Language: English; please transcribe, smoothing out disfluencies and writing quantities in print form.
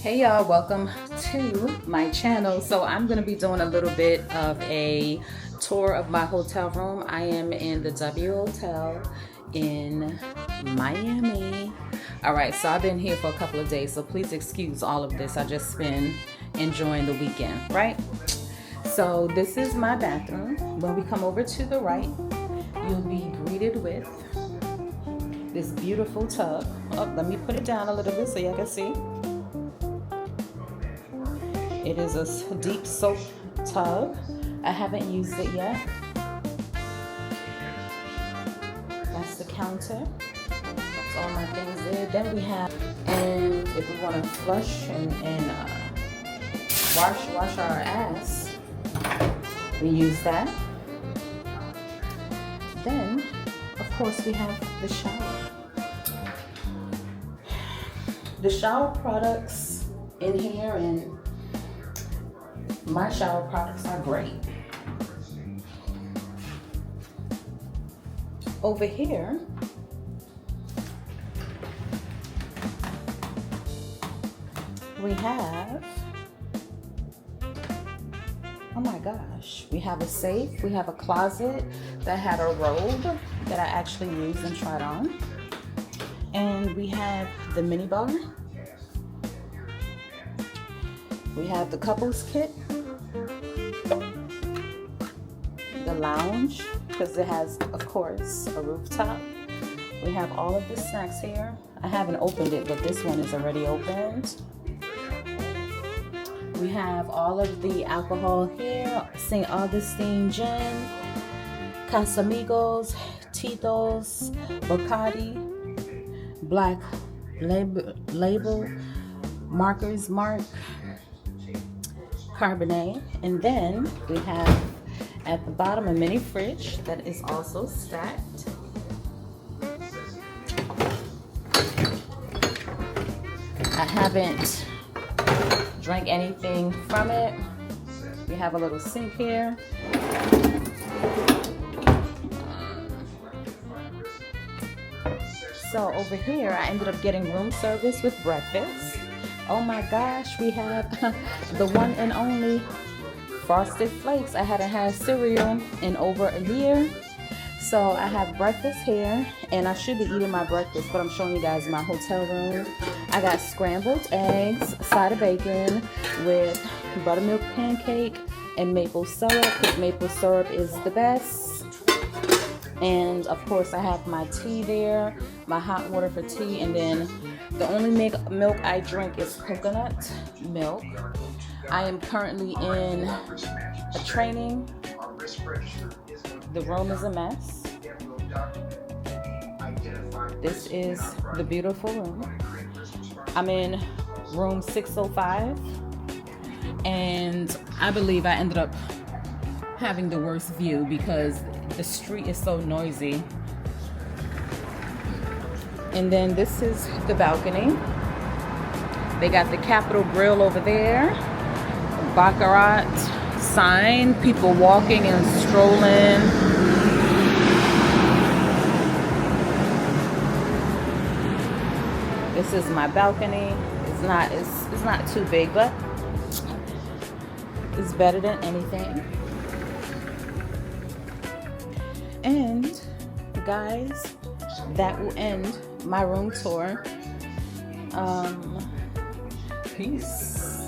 Hey y'all, welcome to my channel. So I'm going to be doing a little bit of a tour of my hotel room. I am in the W Hotel in Miami. Alright, so I've been here for a couple of days, so please excuse all of this. I just been enjoying the weekend, right? So this is my bathroom. When we come over to the right, you'll be greeted with this beautiful tub. Oh, let me put it down a little bit so y'all can see. It is a deep soap tub. I haven't used it yet. That's the counter. That's all my things there. Then we have, and if we want to flush and wash our ass, we use that. Then, of course, we have the shower. The shower products in here, and my shower products are great. Over here, we have, oh my gosh, we have a safe, we have a closet that had a robe that I actually used and tried on. And we have the mini bar. We have the couples kit. The lounge, because it has, of course, a rooftop. We have all of the snacks here. I haven't opened it, but this one is already opened. We have all of the alcohol here. St. Augustine gin, Casamigos, Tito's, Bacardi, Black Label, Marker's Mark, Cabernet. And then we have at the bottom a mini fridge that is also stacked. I haven't drank anything from it. We have a little sink here. So over here I ended up getting room service with breakfast. Oh my gosh, we have the one and only Frosted Flakes. I hadn't had cereal in over a year. So I have breakfast here, and I should be eating my breakfast, but I'm showing you guys my hotel room. I got scrambled eggs, a side of bacon with buttermilk pancake and maple syrup, because maple syrup is the best. And of course I have my tea there, my hot water for tea, and then the only milk I drink is coconut milk. I am currently in a training. The room is a mess. This is the beautiful room. I'm in room 605, and I believe I ended up having the worst view because the street is so noisy. And then this is the balcony. They got the Capitol Grill over there, Baccarat sign, people walking and strolling. This is my balcony. It's not too big, but it's better than anything. And guys, that will end my room tour. Peace.